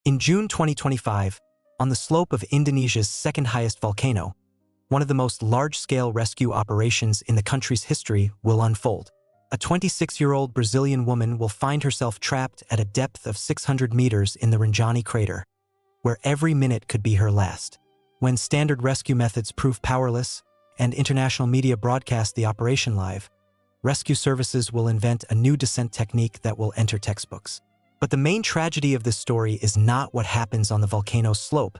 In June 2025, on the slope of Indonesia's second highest volcano, one of the most large-scale rescue operations in the country's history will unfold. A 26-year-old Brazilian woman will find herself trapped at a depth of 600 meters in the Rinjani crater, where every minute could be her last. When standard rescue methods prove powerless and international media broadcast the operation live, rescue services will invent a new descent technique that will enter textbooks. But the main tragedy of this story is not what happens on the volcano's slope,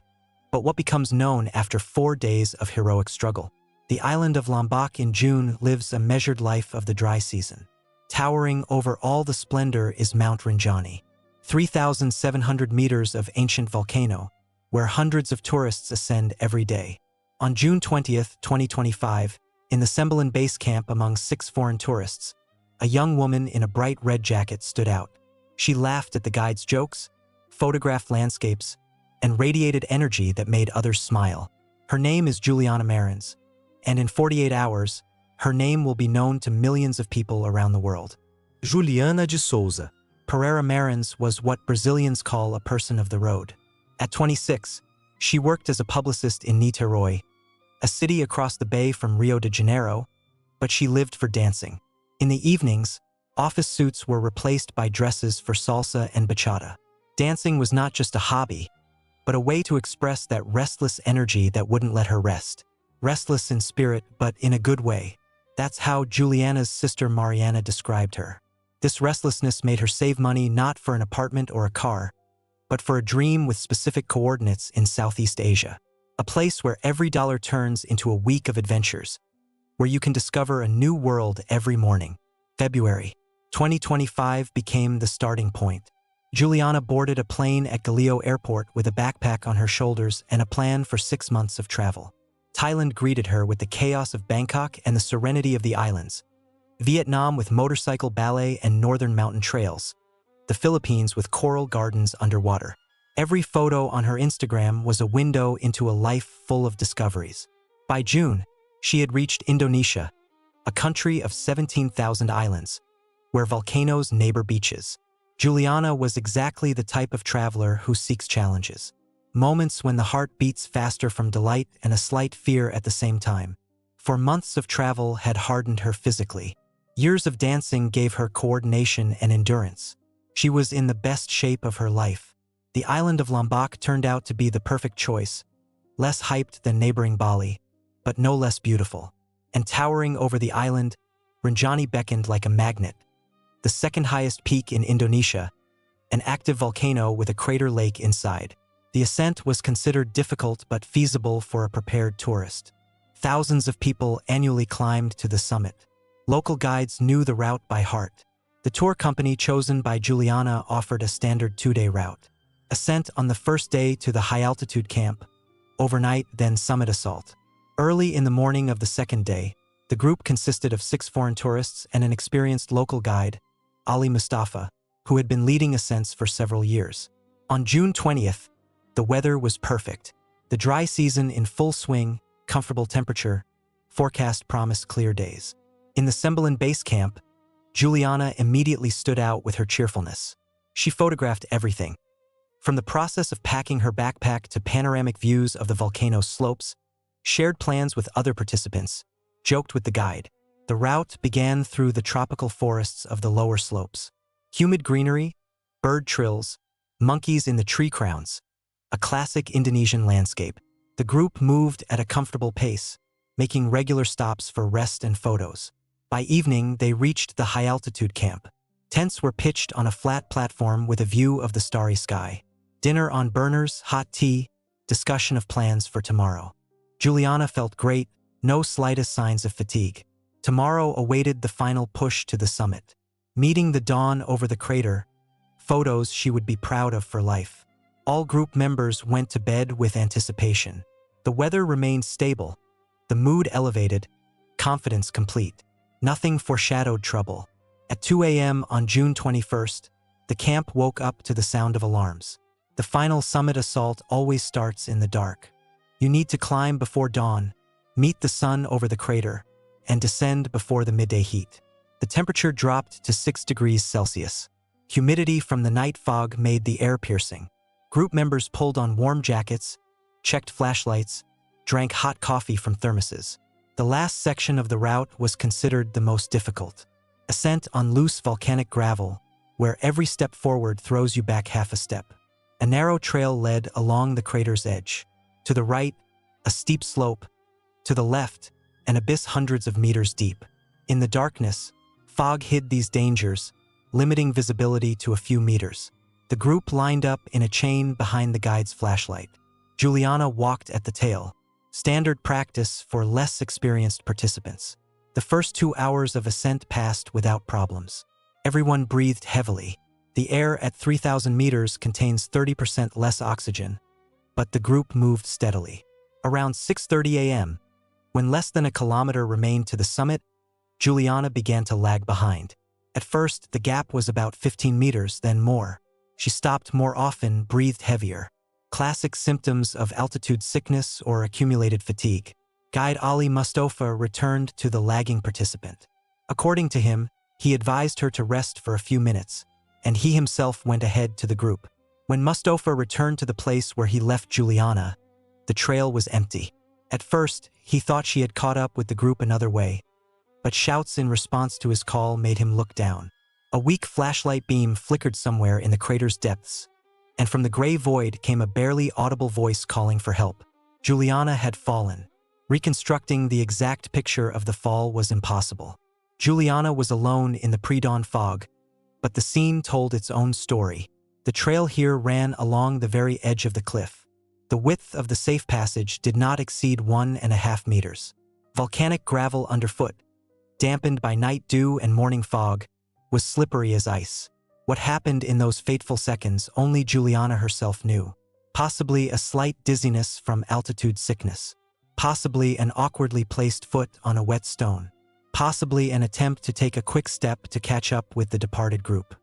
but what becomes known after 4 days of heroic struggle. The island of Lombok in June lives a measured life of the dry season. Towering over all the splendor is Mount Rinjani, 3,700 meters of ancient volcano, where hundreds of tourists ascend every day. On June 20th, 2025, in the Sembilan base camp among 6 foreign tourists, a young woman in a bright red jacket stood out. She laughed at the guide's jokes, photographed landscapes, and radiated energy that made others smile. Her name is Juliana Marins, and in 48 hours, her name will be known to millions of people around the world. Juliana de Souza Pereira Marins was what Brazilians call a person of the road. At 26, she worked as a publicist in Niterói, a city across the bay from Rio de Janeiro, but she lived for dancing. In the evenings, office suits were replaced by dresses for salsa and bachata. Dancing was not just a hobby, but a way to express that restless energy that wouldn't let her rest. Restless in spirit, but in a good way. That's how Juliana's sister Mariana described her. This restlessness made her save money not for an apartment or a car, but for a dream with specific coordinates in Southeast Asia. A place where every dollar turns into a week of adventures, where you can discover a new world every morning. February 2025 became the starting point. Juliana boarded a plane at Galileo Airport with a backpack on her shoulders and a plan for 6 months of travel. Thailand greeted her with the chaos of Bangkok and the serenity of the islands. Vietnam with motorcycle ballet and northern mountain trails. The Philippines with coral gardens underwater. Every photo on her Instagram was a window into a life full of discoveries. By June, she had reached Indonesia, a country of 17,000 islands, where volcanoes neighbor beaches. Juliana was exactly the type of traveler who seeks challenges. Moments when the heart beats faster from delight and a slight fear at the same time. For months of travel had hardened her physically. Years of dancing gave her coordination and endurance. She was in the best shape of her life. The island of Lombok turned out to be the perfect choice, less hyped than neighboring Bali, but no less beautiful. And towering over the island, Rinjani beckoned like a magnet. The second highest peak in Indonesia, an active volcano with a crater lake inside. The ascent was considered difficult but feasible for a prepared tourist. Thousands of people annually climbed to the summit. Local guides knew the route by heart. The tour company chosen by Juliana offered a standard 2-day route. Ascent on the first day to the high-altitude camp, overnight then summit assault. Early in the morning of the second day, the group consisted of 6 foreign tourists and an experienced local guide, Ali Mustafa, who had been leading ascents for several years. On June 20th, the weather was perfect. The dry season in full swing, comfortable temperature, forecast promised clear days. In the Sembilan base camp, Juliana immediately stood out with her cheerfulness. She photographed everything, from the process of packing her backpack to panoramic views of the volcano's slopes, shared plans with other participants, joked with the guide. The route began through the tropical forests of the lower slopes. Humid greenery, bird trills, monkeys in the tree crowns, a classic Indonesian landscape. The group moved at a comfortable pace, making regular stops for rest and photos. By evening, they reached the high-altitude camp. Tents were pitched on a flat platform with a view of the starry sky. Dinner on burners, hot tea, discussion of plans for tomorrow. Juliana felt great, no slightest signs of fatigue. Tomorrow awaited the final push to the summit. Meeting the dawn over the crater, photos she would be proud of for life. All group members went to bed with anticipation. The weather remained stable, the mood elevated, confidence complete. Nothing foreshadowed trouble. At 2 a.m. on June 21st, the camp woke up to the sound of alarms. The final summit assault always starts in the dark. You need to climb before dawn, meet the sun over the crater, and descend before the midday heat. The temperature dropped to 6 degrees Celsius. Humidity from the night fog made the air piercing. Group members pulled on warm jackets, checked flashlights, drank hot coffee from thermoses. The last section of the route was considered the most difficult. Ascent on loose volcanic gravel, where every step forward throws you back half a step. A narrow trail led along the crater's edge. To the right, a steep slope. To the left, an abyss hundreds of meters deep. In the darkness, fog hid these dangers, limiting visibility to a few meters. The group lined up in a chain behind the guide's flashlight. Juliana walked at the tail, standard practice for less experienced participants. The first 2 hours of ascent passed without problems. Everyone breathed heavily. The air at 3,000 meters contains 30% less oxygen, but the group moved steadily. Around 6:30 a.m., when less than a kilometer remained to the summit, Juliana began to lag behind. At first, the gap was about 15 meters, then more. She stopped more often, breathed heavier. Classic symptoms of altitude sickness or accumulated fatigue. Guide Ali Mustafa returned to the lagging participant. According to him, he advised her to rest for a few minutes, and he himself went ahead to the group. When Mustafa returned to the place where he left Juliana, the trail was empty. At first, he thought she had caught up with the group another way, but shouts in response to his call made him look down. A weak flashlight beam flickered somewhere in the crater's depths, and from the gray void came a barely audible voice calling for help. Juliana had fallen. Reconstructing the exact picture of the fall was impossible. Juliana was alone in the pre-dawn fog, but the scene told its own story. The trail here ran along the very edge of the cliff. The width of the safe passage did not exceed 1.5 meters. Volcanic gravel underfoot, dampened by night dew and morning fog, was slippery as ice. What happened in those fateful seconds only Juliana herself knew. Possibly a slight dizziness from altitude sickness. Possibly an awkwardly placed foot on a wet stone. Possibly an attempt to take a quick step to catch up with the departed group.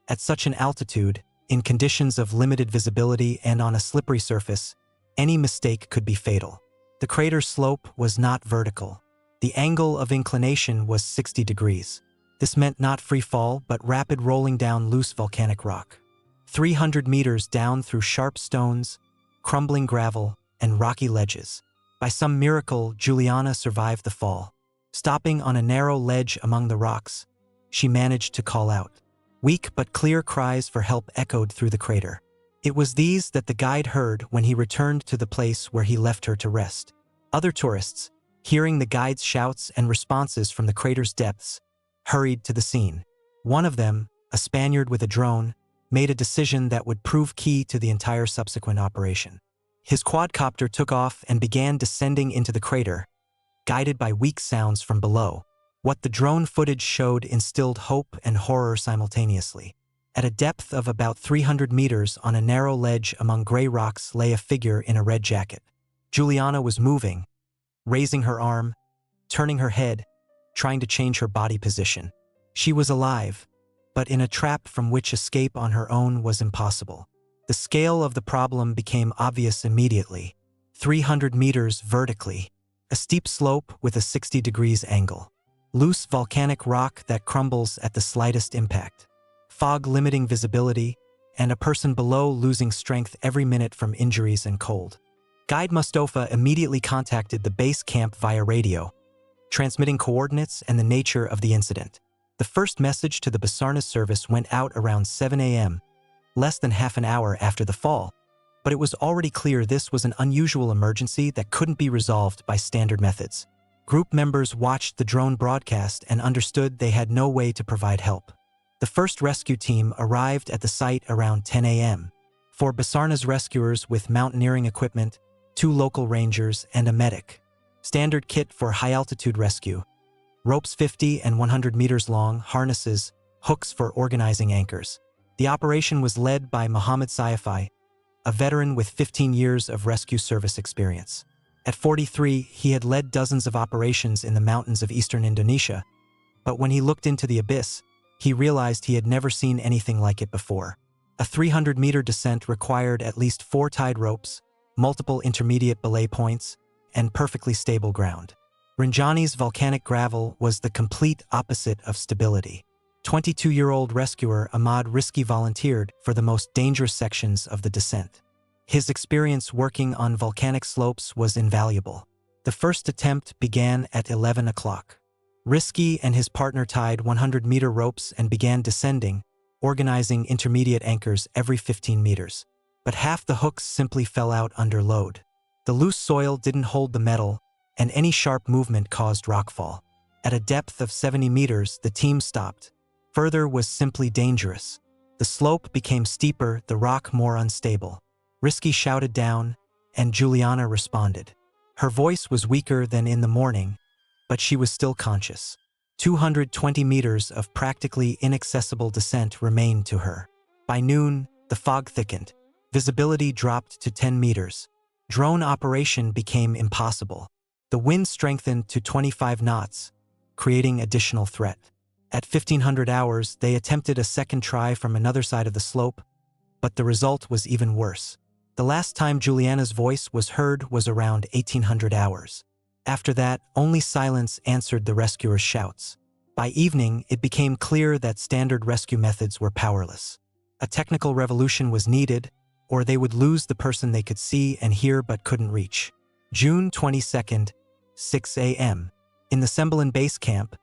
At such an altitude, in conditions of limited visibility and on a slippery surface, any mistake could be fatal. The crater's slope was not vertical. The angle of inclination was 60 degrees. This meant not free fall, but rapid rolling down loose volcanic rock. 300 meters down through sharp stones, crumbling gravel, and rocky ledges. By some miracle, Juliana survived the fall. Stopping on a narrow ledge among the rocks, she managed to call out. Weak but clear cries for help echoed through the crater. It was these that the guide heard when he returned to the place where he left her to rest. Other tourists, hearing the guide's shouts and responses from the crater's depths, hurried to the scene. One of them, a Spaniard with a drone, made a decision that would prove key to the entire subsequent operation. His quadcopter took off and began descending into the crater, guided by weak sounds from below. What the drone footage showed instilled hope and horror simultaneously. At a depth of about 300 meters on a narrow ledge among gray rocks lay a figure in a red jacket. Juliana was moving, raising her arm, turning her head, trying to change her body position. She was alive, but in a trap from which escape on her own was impossible. The scale of the problem became obvious immediately. 300 meters vertically, a steep slope with a 60 degrees angle. Loose volcanic rock that crumbles at the slightest impact. Fog limiting visibility, and a person below losing strength every minute from injuries and cold. Guide Mustafa immediately contacted the base camp via radio, transmitting coordinates and the nature of the incident. The first message to the Basarnas service went out around 7 a.m., less than half an hour after the fall, but it was already clear this was an unusual emergency that couldn't be resolved by standard methods. Group members watched the drone broadcast and understood they had no way to provide help. The first rescue team arrived at the site around 10 a.m. 4 Basarnas rescuers with mountaineering equipment, 2 local rangers, and a medic. Standard kit for high-altitude rescue. Ropes 50 and 100 meters long, harnesses, hooks for organizing anchors. The operation was led by Mohammed Saifi, a veteran with 15 years of rescue service experience. At 43, he had led dozens of operations in the mountains of eastern Indonesia, but when he looked into the abyss, he realized he had never seen anything like it before. A 300-meter descent required at least 4 tied ropes, multiple intermediate belay points, and perfectly stable ground. Rinjani's volcanic gravel was the complete opposite of stability. 22-year-old rescuer Ahmad Rizki volunteered for the most dangerous sections of the descent. His experience working on volcanic slopes was invaluable. The first attempt began at 11 o'clock. Risky and his partner tied 100-meter ropes and began descending, organizing intermediate anchors every 15 meters. But half the hooks simply fell out under load. The loose soil didn't hold the metal, and any sharp movement caused rockfall. At a depth of 70 meters, the team stopped. Further was simply dangerous. The slope became steeper, the rock more unstable. Risky shouted down, and Juliana responded. Her voice was weaker than in the morning, but she was still conscious. 220 meters of practically inaccessible descent remained to her. By noon, the fog thickened. Visibility dropped to 10 meters. Drone operation became impossible. The wind strengthened to 25 knots, creating additional threat. At 1500 hours, they attempted a second try from another side of the slope, but the result was even worse. The last time Juliana's voice was heard was around 1800 hours. After that, only silence answered the rescuers' shouts. By evening, it became clear that standard rescue methods were powerless. A technical revolution was needed, or they would lose the person they could see and hear but couldn't reach. June 22nd, 6 a.m. In the Sembilan base camp,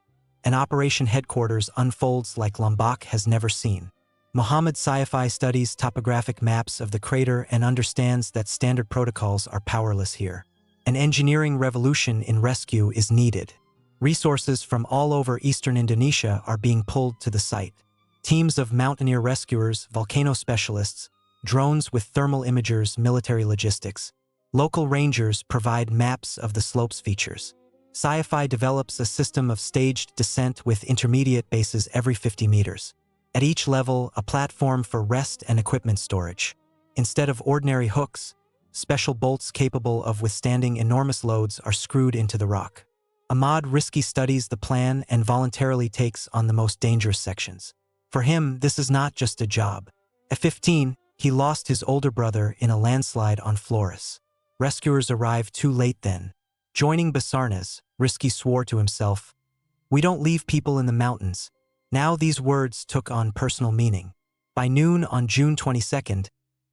an operation headquarters unfolds like Lombok has never seen. Mohammed Sci-Fi studies topographic maps of the crater and understands that standard protocols are powerless here. An engineering revolution in rescue is needed. Resources from all over eastern Indonesia are being pulled to the site. Teams of mountaineer rescuers, volcano specialists, drones with thermal imagers, military logistics. Local rangers provide maps of the slope's features. Sci-Fi develops a system of staged descent with intermediate bases every 50 meters. At each level, a platform for rest and equipment storage. Instead of ordinary hooks, special bolts capable of withstanding enormous loads are screwed into the rock. Ahmad Risky studies the plan and voluntarily takes on the most dangerous sections. For him, this is not just a job. At 15, he lost his older brother in a landslide on Flores. Rescuers arrived too late then. Joining Basarnas, Risky swore to himself, "We don't leave people in the mountains." Now these words took on personal meaning. By noon on June 22nd,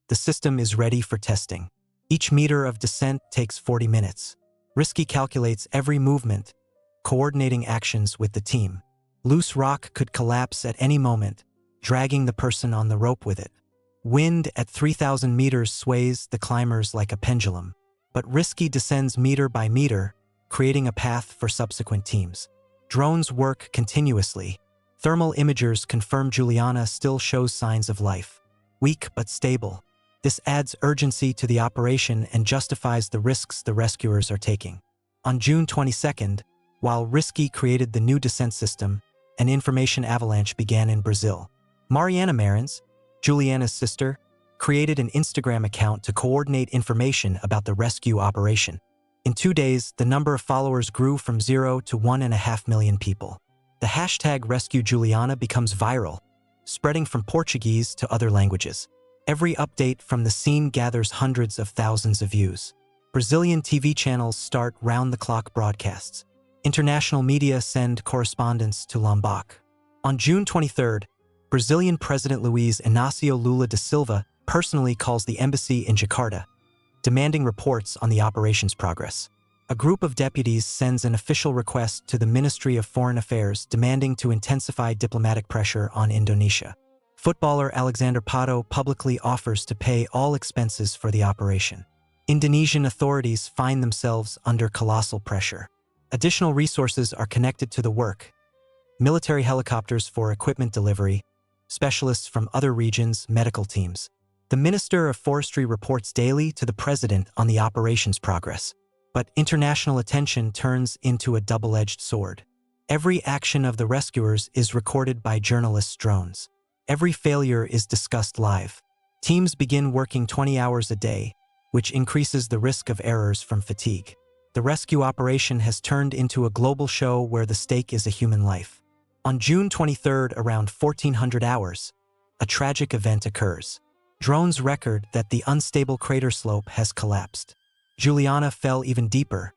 the system is ready for testing. Each meter of descent takes 40 minutes. Risky calculates every movement, coordinating actions with the team. Loose rock could collapse at any moment, dragging the person on the rope with it. Wind at 3,000 meters sways the climbers like a pendulum. But Risky descends meter by meter, creating a path for subsequent teams. Drones work continuously. Thermal imagers confirm Juliana still shows signs of life. Weak but stable. This adds urgency to the operation and justifies the risks the rescuers are taking. On June 22nd, while Risky created the new descent system, an information avalanche began in Brazil. Mariana Marins, Juliana's sister, created an Instagram account to coordinate information about the rescue operation. In 2 days, the number of followers grew from 0 to 1.5 million people. The hashtag Rescue Juliana becomes viral, spreading from Portuguese to other languages. Every update from the scene gathers hundreds of thousands of views. Brazilian TV channels start round-the-clock broadcasts. International media send correspondents to Lombok. On June 23rd, Brazilian President Luiz Inácio Lula da Silva personally calls the embassy in Jakarta, demanding reports on the operation's progress. A group of deputies sends an official request to the Ministry of Foreign Affairs demanding to intensify diplomatic pressure on Indonesia. Footballer Alexander Pato publicly offers to pay all expenses for the operation. Indonesian authorities find themselves under colossal pressure. Additional resources are connected to the work. Military helicopters for equipment delivery, specialists from other regions, medical teams. The Minister of Forestry reports daily to the President on the operation's progress. But international attention turns into a double-edged sword. Every action of the rescuers is recorded by journalists' drones. Every failure is discussed live. Teams begin working 20 hours a day, which increases the risk of errors from fatigue. The rescue operation has turned into a global show where the stake is a human life. On June 23rd, around 1400 hours, a tragic event occurs. Drones record that the unstable crater slope has collapsed. Juliana fell even deeper.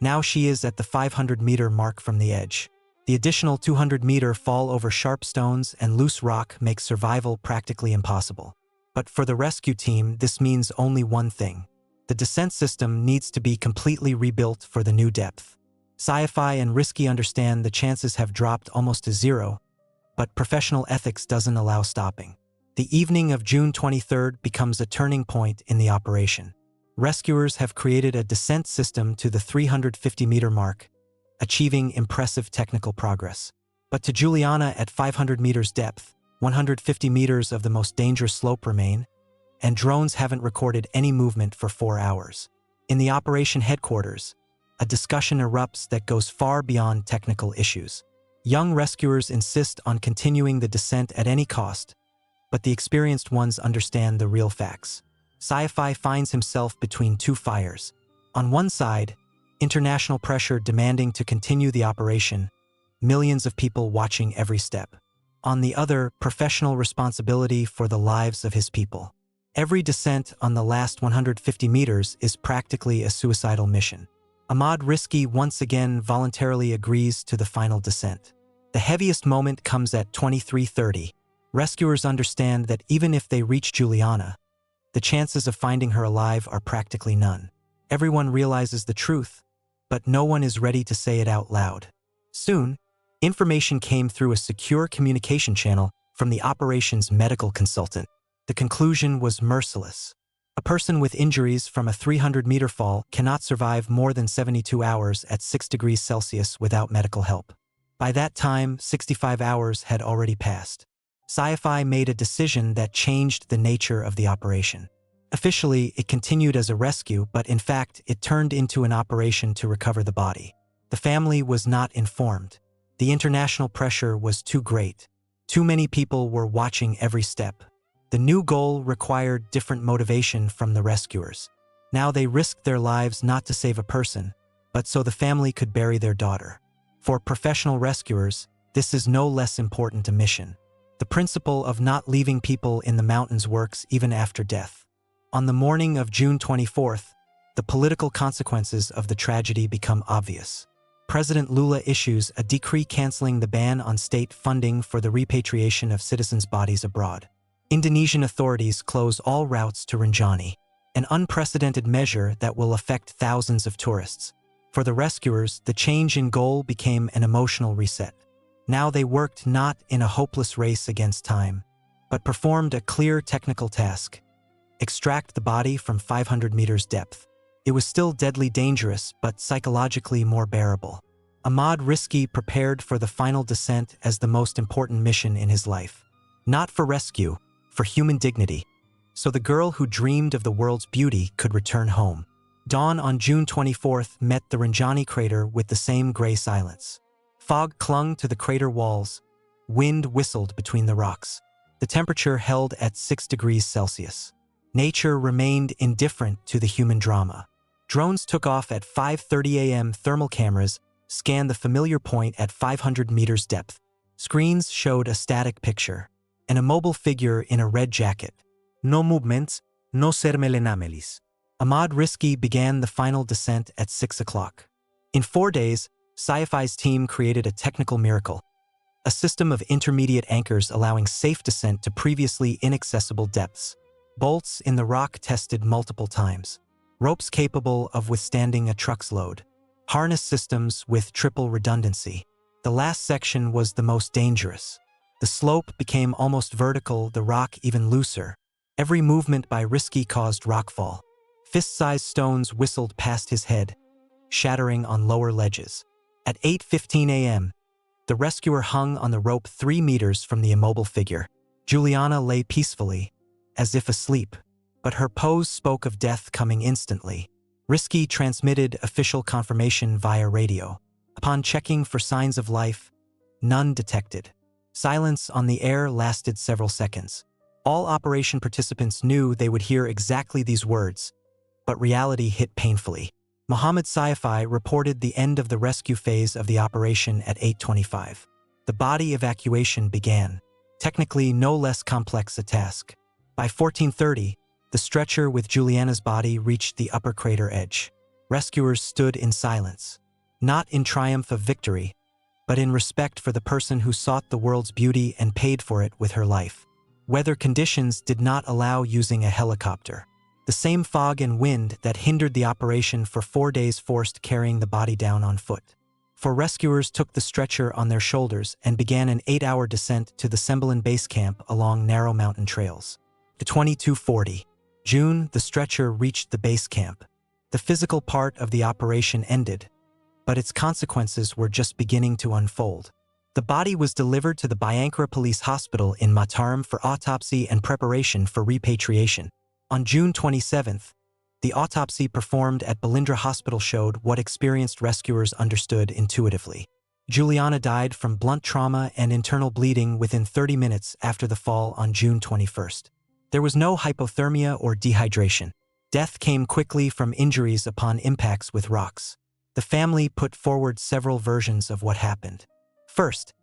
Now she is at the 500-meter mark from the edge. The additional 200-meter fall over sharp stones and loose rock makes survival practically impossible. But for the rescue team, this means only one thing. The descent system needs to be completely rebuilt for the new depth. Sci-fi and Risky understand the chances have dropped almost to zero, but professional ethics doesn't allow stopping. The evening of June 23rd becomes a turning point in the operation. Rescuers have created a descent system to the 350-meter mark, achieving impressive technical progress. But to Juliana at 500 meters depth, 150 meters of the most dangerous slope remain, and drones haven't recorded any movement for 4 hours. In the operation headquarters, a discussion erupts that goes far beyond technical issues. Young rescuers insist on continuing the descent at any cost, but the experienced ones understand the real facts. Sci-fi finds himself between two fires. On one side, international pressure demanding to continue the operation, millions of people watching every step. On the other, professional responsibility for the lives of his people. Every descent on the last 150 meters is practically a suicidal mission. Ahmad Risky once again voluntarily agrees to the final descent. The heaviest moment comes at 23:30. Rescuers understand that even if they reach Juliana, the chances of finding her alive are practically none. Everyone realizes the truth, but no one is ready to say it out loud. Soon, information came through a secure communication channel from the operation's medical consultant. The conclusion was merciless. A person with injuries from a 300-meter fall cannot survive more than 72 hours at 6 degrees Celsius without medical help. By that time, 65 hours had already passed. Sci-fi made a decision that changed the nature of the operation. Officially, it continued as a rescue, but in fact, it turned into an operation to recover the body. The family was not informed. The international pressure was too great. Too many people were watching every step. The new goal required different motivation from the rescuers. Now they risked their lives not to save a person, but so the family could bury their daughter. For professional rescuers, this is no less important a mission. The principle of not leaving people in the mountains works even after death. On the morning of June 24th, the political consequences of the tragedy become obvious. President Lula issues a decree canceling the ban on state funding for the repatriation of citizens' bodies abroad. Indonesian authorities close all routes to Rinjani, an unprecedented measure that will affect thousands of tourists. For the rescuers, the change in goal became an emotional reset. Now they worked not in a hopeless race against time, but performed a clear technical task: extract the body from 500 meters depth. It was still deadly dangerous, but psychologically more bearable. Ahmad Risky prepared for the final descent as the most important mission in his life. Not for rescue, for human dignity, so the girl who dreamed of the world's beauty could return home. Dawn on June 24th met the Rinjani crater with the same gray silence. Fog clung to the crater walls, wind whistled between the rocks. The temperature held at 6 degrees Celsius. Nature remained indifferent to the human drama. Drones took off at 5:30 a.m. Thermal cameras scanned the familiar point at 500 meters depth. Screens showed a static picture. An immobile figure in a red jacket. No movements, no sermelenamelis. Ahmad Risky began the final descent at 6 o'clock. In 4 days, Sci-Fi's team created a technical miracle. A system of intermediate anchors allowing safe descent to previously inaccessible depths. Bolts in the rock tested multiple times. Ropes capable of withstanding a truck's load. Harness systems with triple redundancy. The last section was the most dangerous. The slope became almost vertical, the rock even looser. Every movement by Risky caused rockfall. Fist-sized stones whistled past his head, shattering on lower ledges. At 8:15 a.m., the rescuer hung on the rope 3 meters from the immobile figure. Juliana lay peacefully, as if asleep, but her pose spoke of death coming instantly. Risky transmitted official confirmation via radio. Upon checking for signs of life, none detected. Silence on the air lasted several seconds. All operation participants knew they would hear exactly these words, but reality hit painfully. Mohammed Sci-Fi reported the end of the rescue phase of the operation at 8:25. The body evacuation began, technically no less complex a task. By 14:30, the stretcher with Juliana's body reached the upper crater edge. Rescuers stood in silence, not in triumph of victory, but in respect for the person who sought the world's beauty and paid for it with her life. Weather conditions did not allow using a helicopter. The same fog and wind that hindered the operation for 4 days forced carrying the body down on foot. Four rescuers took the stretcher on their shoulders and began an 8-hour descent to the Semblin base camp along narrow mountain trails. At 22:40 June, the stretcher reached the base camp. The physical part of the operation ended, but its consequences were just beginning to unfold. The body was delivered to the Biankara Police Hospital in Mataram for autopsy and preparation for repatriation. On June 27th, the autopsy performed at Balindra Hospital showed what experienced rescuers understood intuitively. Juliana died from blunt trauma and internal bleeding within 30 minutes after the fall on June 21st. There was no hypothermia or dehydration. Death came quickly from injuries upon impacts with rocks. The family put forward several versions of what happened. First,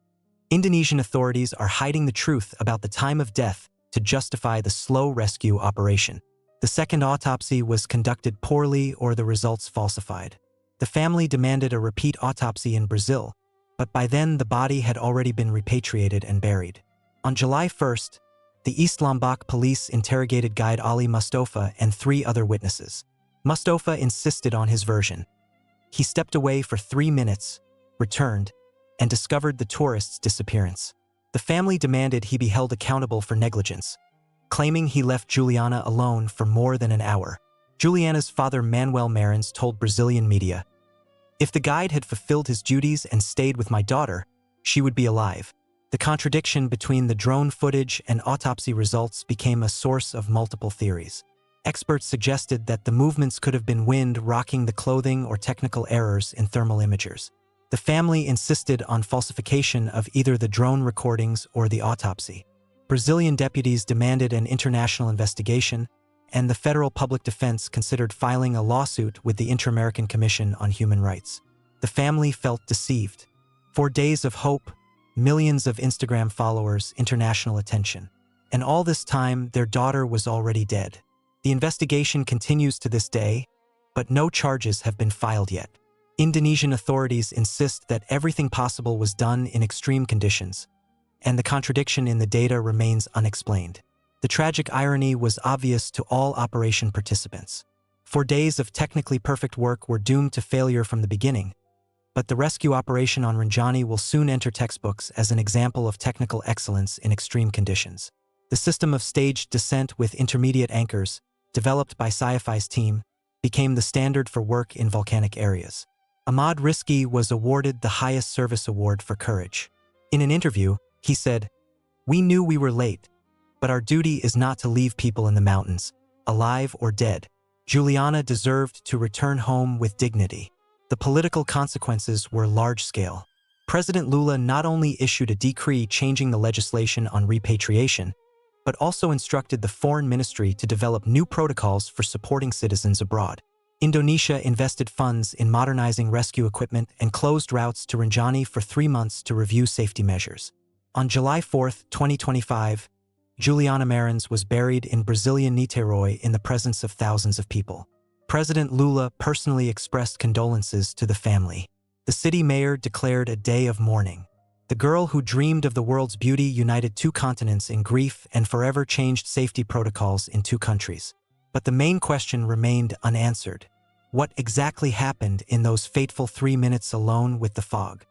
Indonesian authorities are hiding the truth about the time of death to justify the slow rescue operation. The second autopsy was conducted poorly or the results falsified. The family demanded a repeat autopsy in Brazil, but by then the body had already been repatriated and buried. On July 1st, the East Lombok police interrogated guide Ali Mustafa and 3 other witnesses. Mustafa insisted on his version. He stepped away for 3 minutes, returned, and discovered the tourist's disappearance. The family demanded he be held accountable for negligence, claiming he left Juliana alone for more than an hour. Juliana's father Manuel Marins told Brazilian media, "If the guide had fulfilled his duties and stayed with my daughter, she would be alive." The contradiction between the drone footage and autopsy results became a source of multiple theories. Experts suggested that the movements could have been wind rocking the clothing or technical errors in thermal imagers. The family insisted on falsification of either the drone recordings or the autopsy. Brazilian deputies demanded an international investigation, and the federal public defense considered filing a lawsuit with the Inter-American Commission on Human Rights. The family felt deceived. 4 days of hope, millions of Instagram followers, international attention. And all this time, their daughter was already dead. The investigation continues to this day, but no charges have been filed yet. Indonesian authorities insist that everything possible was done in extreme conditions, and the contradiction in the data remains unexplained. The tragic irony was obvious to all operation participants. 4 days of technically perfect work were doomed to failure from the beginning, but the rescue operation on Rinjani will soon enter textbooks as an example of technical excellence in extreme conditions. The system of staged descent with intermediate anchors, developed by Sci-Fi's team, became the standard for work in volcanic areas. Ahmad Rizki was awarded the highest service award for courage. In an interview, he said, "We knew we were late, but our duty is not to leave people in the mountains, alive or dead." Juliana deserved to return home with dignity. The political consequences were large-scale. President Lula not only issued a decree changing the legislation on repatriation, but also instructed the Foreign Ministry to develop new protocols for supporting citizens abroad. Indonesia invested funds in modernizing rescue equipment and closed routes to Rinjani for 3 months to review safety measures. On July 4, 2025, Juliana Marins was buried in Brazilian Niterói in the presence of thousands of people. President Lula personally expressed condolences to the family. The city mayor declared a day of mourning. The girl who dreamed of the world's beauty united 2 continents in grief and forever changed safety protocols in 2 countries. But the main question remained unanswered. What exactly happened in those fateful 3 minutes alone with the fog?